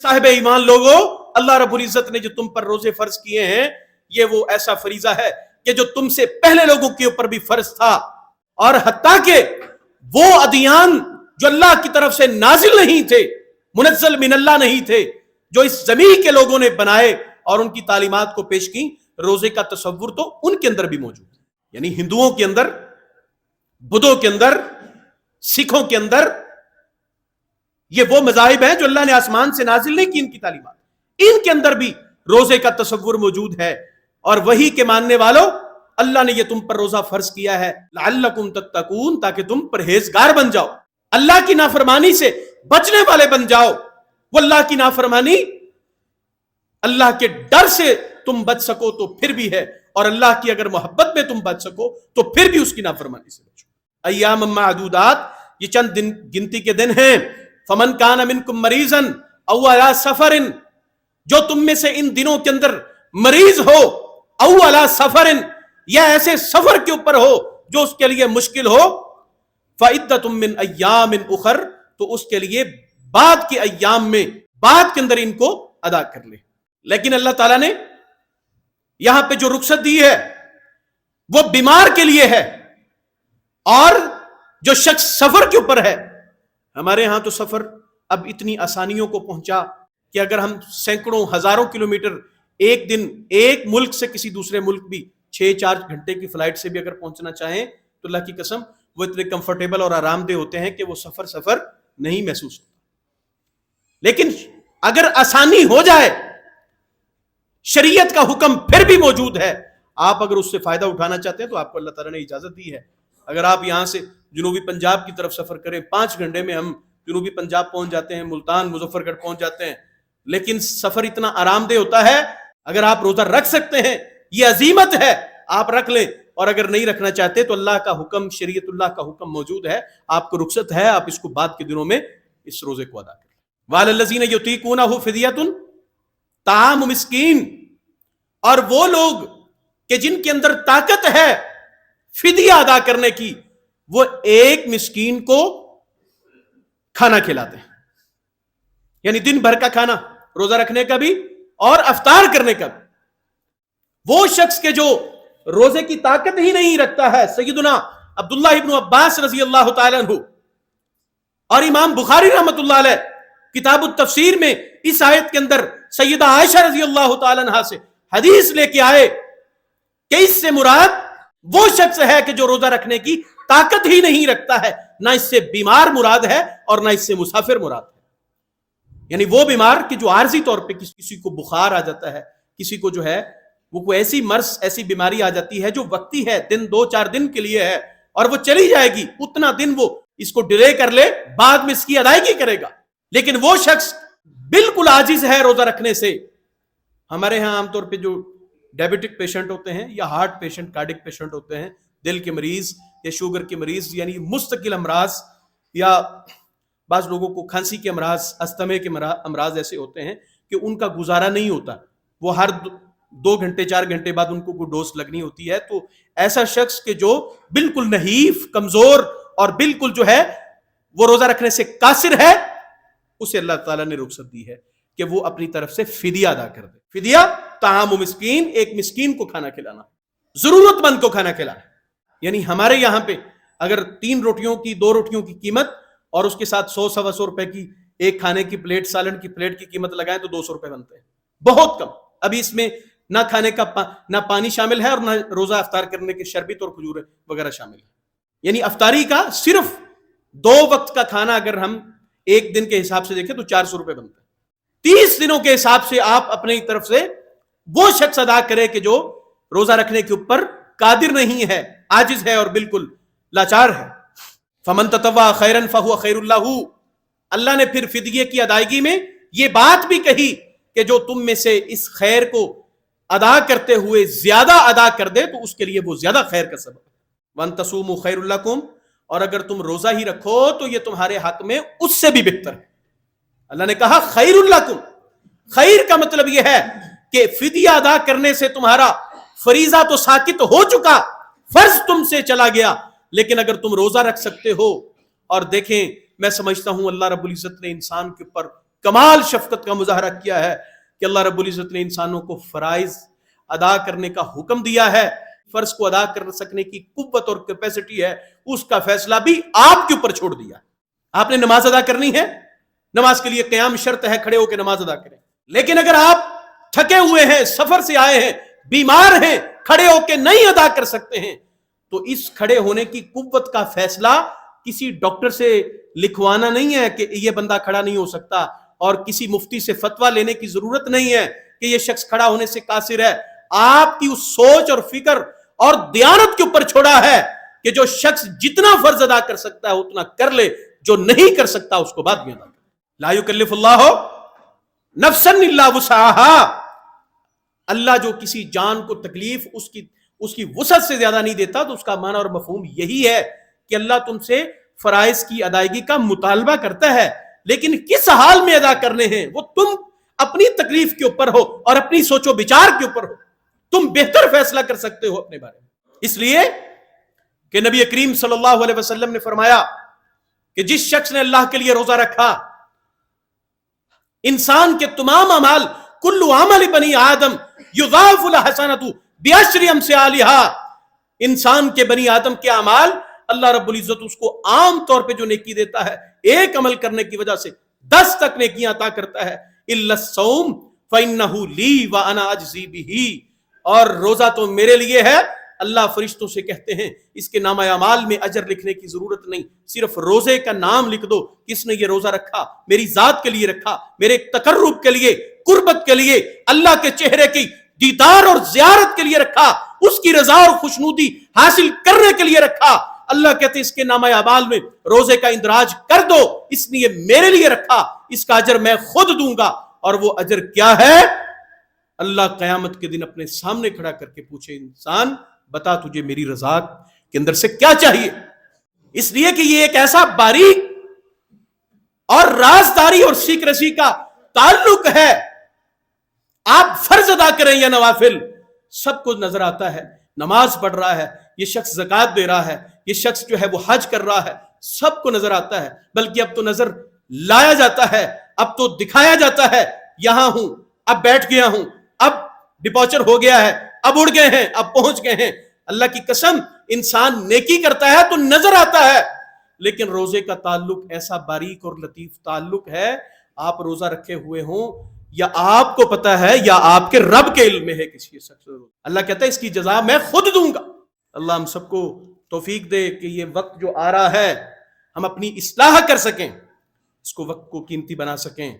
صاحب ایمان لوگو، اللہ رب العزت نے جو تم پر روزے فرض کیے ہیں یہ وہ ایسا فریضہ ہے کہ جو تم سے پہلے لوگوں کے اوپر بھی فرض تھا، اور حتیٰ کہ وہ ادیان جو اللہ کی طرف سے نازل نہیں تھے، منزل من اللہ نہیں تھے، جو اس زمین کے لوگوں نے بنائے اور ان کی تعلیمات کو پیش کی، روزے کا تصور تو ان کے اندر بھی موجود ہے. یعنی ہندوؤں کے اندر، بدھوں کے اندر، سکھوں کے اندر یہ وہ مذاہب ہیں جو اللہ نے آسمان سے نازل نہیں کی ان کی تعلیمات، ان کے اندر بھی روزے کا تصور موجود ہے. اور وہی کے ماننے والوں، اللہ نے یہ تم پر روزہ فرض کیا ہے لعلکم تتقون، تاکہ تم پرہیزگار بن جاؤ، اللہ کی نافرمانی سے بچنے والے بن جاؤ. وہ اللہ کی نافرمانی، اللہ کے ڈر سے تم بچ سکو تو پھر بھی ہے، اور اللہ کی اگر محبت میں تم بچ سکو تو پھر بھی اس کی نافرمانی سے بچو. ایام معدودات، یہ چند دن گنتی کے دن ہیں. فمن کان منکم مریضا او علی سفر، جو تم میں سے ان دنوں کے اندر مریض ہو، او علی سفر، یا ایسے سفر کے اوپر ہو جو اس کے لیے مشکل ہو، فعدۃ من ایام اخر، تو اس کے لیے بعد کے ایام میں، بعد کے اندر ان کو ادا کر لے. لیکن اللہ تعالیٰ نے یہاں پہ جو رخصت دی ہے وہ بیمار کے لیے ہے، اور جو شخص سفر کے اوپر ہے. ہمارے ہاں تو سفر اب اتنی آسانیوں کو پہنچا کہ اگر ہم سینکڑوں ہزاروں کلومیٹر ایک دن ایک ملک سے کسی دوسرے ملک بھی 6-4 گھنٹے کی فلائٹ سے بھی اگر پہنچنا چاہیں تو اللہ کی قسم وہ اتنے کمفرٹیبل اور آرام دہ ہوتے ہیں کہ وہ سفر نہیں محسوس ہوتا. لیکن اگر آسانی ہو جائے، شریعت کا حکم پھر بھی موجود ہے، آپ اگر اس سے فائدہ اٹھانا چاہتے ہیں تو آپ کو اللہ تعالیٰ نے اجازت دی ہے. اگر آپ یہاں سے جنوبی پنجاب کی طرف سفر کریں، 5 گھنٹے میں ہم جنوبی پنجاب پہنچ جاتے ہیں، ملتان، مظفر گڑھ پہنچ جاتے ہیں. لیکن سفر اتنا آرام دہ ہوتا ہے. اگر آپ روزہ رکھ سکتے ہیں، یہ عزیمت ہے، آپ رکھ لیں، اور اگر نہیں رکھنا چاہتے تو اللہ کا حکم، شریعت اللہ کا حکم موجود ہے، آپ کو رخصت ہے، آپ اس کو بعد کے دنوں میں اس روزے کو ادا کریں. وَعَلَى الَّذِينَ يُطِيقُونَهُ فِدْيَةٌ طَعَامُ مسکین، اور وہ لوگ کہ جن کے اندر طاقت ہے فدیہ ادا کرنے کی، وہ ایک مسکین کو کھانا کھلاتے ہیں. یعنی دن بھر کا کھانا، روزہ رکھنے کا بھی اور افطار کرنے کا بھی. وہ شخص کے جو روزے کی طاقت ہی نہیں رکھتا ہے، سیدنا عبداللہ ابن عباس رضی اللہ تعالیٰ عنہ اور امام بخاری رحمۃ اللہ علیہ کتاب التفسیر میں اس آیت کے اندر سیدہ عائشہ رضی اللہ تعالیٰ عنہ سے حدیث لے کے آئے کہ اس سے مراد وہ شخص ہے کہ جو روزہ رکھنے کی طاقت ہی نہیں رکھتا ہے. نہ اس سے بیمار مراد ہے اور نہ اس سے مسافر مراد ہے. یعنی وہ بیمار کہ جو عارضی طور پہ کسی کو بخار آ جاتا ہے، کسی کو جو ہے وہ کوئی ایسی مرض، ایسی بیماری آ جاتی ہے جو وقتی ہے، دن 2-4 دن کے لیے ہے اور وہ چلی جائے گی، اتنا دن وہ اس کو ڈیلے کر لے، بعد میں اس کی ادائیگی کرے گا. لیکن وہ شخص بالکل عاجز ہے روزہ رکھنے سے. ہمارے ہاں عام طور پہ جو ڈائبٹک پیشنٹ ہوتے ہیں، یا ہارٹ پیشنٹ، کارڈک پیشنٹ ہوتے ہیں، دل کے مریض یا شوگر کے مریض، یعنی مستقل امراض، یا بعض لوگوں کو کھانسی کے امراض، استھمے کے امراض ایسے ہوتے ہیں کہ ان کا گزارا نہیں ہوتا، وہ ہر 2 گھنٹے 4 گھنٹے بعد ان کو کوئی ڈوز لگنی ہوتی ہے. تو ایسا شخص کہ جو بالکل نحیف، کمزور اور بالکل جو ہے وہ روزہ رکھنے سے قاصر ہے، اسے اللہ تعالیٰ نے رخصت دی ہے کہ وہ اپنی طرف سے فدیہ ادا کر دے. فدیہ طعام مسکین، ایک مسکین کو کھانا کھلانا، ضرورت مند کو کھانا کھلانا. یعنی ہمارے یہاں پہ اگر 2 روٹیوں کی قیمت اور اس کے ساتھ 100-125 روپے کی ایک کھانے کی پلیٹ، سالن کی پلیٹ کی قیمت لگائیں تو 200 روپے بنتے ہیں، بہت کم. ابھی اس میں نہ کھانے کا نہ پانی شامل ہے اور نہ روزہ افطار کرنے کے شربت اور کھجور وغیرہ شامل ہے. یعنی افطاری کا صرف 2 وقت کا کھانا اگر ہم ایک دن کے حساب سے دیکھیں تو 400 روپے بنتا ہے. 30 دنوں کے حساب سے آپ اپنی طرف سے وہ شخص ادا کرے کہ جو روزہ رکھنے کے اوپر قادر نہیں ہے، عاجز ہے اور بالکل لاچار ہے. فمن تطوع خیرا فہو خیر اللہ، اللہ نے پھر فدیے کی ادائیگی میں یہ بات بھی کہی کہ جو تم میں سے اس خیر کو ادا کرتے ہوئے زیادہ ادا کر دے تو اس کے لیے وہ زیادہ خیر کا سبب ہے. وان تصوموا خیر لکم، اور اگر تم روزہ ہی رکھو تو یہ تمہارے حق میں اس سے بھی بہتر ہے. اللہ نے کہا خیر لکم، خیر کا مطلب یہ ہے کہ فدیہ ادا کرنے سے تمہارا فریضہ تو ساقط ہو چکا، فرض تم سے چلا گیا، لیکن اگر تم روزہ رکھ سکتے ہو. اور دیکھیں، میں سمجھتا ہوں اللہ رب العزت نے انسان کے اوپر کمال شفقت کا مظاہرہ کیا ہے کہ اللہ رب العزت نے انسانوں کو فرائض ادا کرنے کا حکم دیا ہے. فرض کو ادا کر سکنے کی قوت اور کیپیسٹی ہے، اس کا فیصلہ بھی آپ کے اوپر چھوڑ دیا. آپ نے نماز ادا کرنی ہے، نماز کے لیے قیام شرط ہے، کھڑے ہو کے نماز ادا کریں. لیکن اگر آپ تھکے ہوئے ہیں، سفر سے آئے ہیں، بیمار ہیں، کھڑے ہو کے نہیں ادا کر سکتے ہیں، تو اس کھڑے ہونے کی قوت کا فیصلہ کسی ڈاکٹر سے لکھوانا نہیں ہے کہ یہ بندہ کھڑا نہیں ہو سکتا، اور کسی مفتی سے فتویٰ لینے کی ضرورت نہیں ہے کہ یہ شخص کھڑا ہونے سے قاصر ہے. آپ کی اس سوچ اور فکر اور دیانت کے اوپر چھوڑا ہے کہ جو شخص جتنا فرض ادا کر سکتا ہے اتنا کر لے، جو نہیں کر سکتا اس کو بعد میں ادا کرے. لا یکلف اللہ نفسا الا وسعها. اللہ جو کسی جان کو تکلیف اس کی وسعت سے زیادہ نہیں دیتا، تو اس کا معنی اور مفہوم یہی ہے کہ اللہ تم سے فرائض کی ادائیگی کا مطالبہ کرتا ہے، لیکن کس حال میں ادا کرنے ہیں وہ تم اپنی تکلیف کے اوپر ہو اور اپنی سوچ و بچار کے اوپر ہو. تم بہتر فیصلہ کر سکتے ہو اپنے بارے میں. اس لیے کہ نبی کریم صلی اللہ علیہ وسلم نے فرمایا کہ جس شخص نے اللہ کے لیے روزہ رکھا، انسان کے تمام اعمال، کل عمل بنی آدم یضاعف الحسنۃ بعشر امثالها، انسان کے بنی آدم کے اعمال اللہ رب العزت اس کو عام طور پہ جو نیکی دیتا ہے، ایک عمل کرنے کی وجہ سے 10 تک نیکیاں عطا کرتا ہے. الا الصوم فانه لی وانا اجزی بہ. اور روزہ تو میرے لیے ہے، اللہ فرشتوں سے کہتے ہیں اس کے نامہ اعمال میں اجر لکھنے کی ضرورت نہیں، صرف روزے کا نام لکھ دو، کس نے یہ روزہ رکھا، میری ذات کے لیے رکھا، میرے تقرب کے لیے، قربت کے لیے، اللہ کے چہرے کی دیدار اور زیارت کے لیے رکھا، اس کی رضا اور خوشنودی حاصل کرنے کے لیے رکھا. اللہ کہتے ہیں اس کے نامہ اعمال میں روزے کا اندراج کر دو، اس نے یہ میرے لیے رکھا، اس کا اجر میں خود دوں گا. اور وہ اجر کیا ہے؟ اللہ قیامت کے دن اپنے سامنے کھڑا کر کے پوچھے، انسان بتا تجھے میری رضا کے اندر سے کیا چاہیے. اس لیے کہ یہ ایک ایسا باریک اور رازداری اور سیکریسی کا تعلق ہے. آپ فرض ادا کریں یا نوافل، سب کو نظر آتا ہے. نماز پڑھ رہا ہے، یہ شخص زکوٰۃ دے رہا ہے، یہ شخص جو ہے وہ حج کر رہا ہے، سب کو نظر آتا ہے. بلکہ اب تو نظر لایا جاتا ہے، اب تو دکھایا جاتا ہے، یہاں ہوں، اب بیٹھ گیا ہوں، اب ڈپارچر ہو گیا ہے، اب اڑ گئے ہیں، اب پہنچ گئے ہیں. اللہ کی قسم انسان نیکی کرتا ہے تو نظر آتا ہے، لیکن روزے کا تعلق ایسا باریک اور لطیف تعلق ہے. آپ روزہ رکھے ہوئے ہوں یا آپ کو پتا ہے یا آپ کے رب کے علم میں ہے کسی شخص، اللہ کہتا ہے اس کی جزا میں خود دوں گا. اللہ ہم سب کو توفیق دے کہ یہ وقت جو آ رہا ہے ہم اپنی اصلاح کر سکیں، اس کو وقت کو قیمتی بنا سکیں.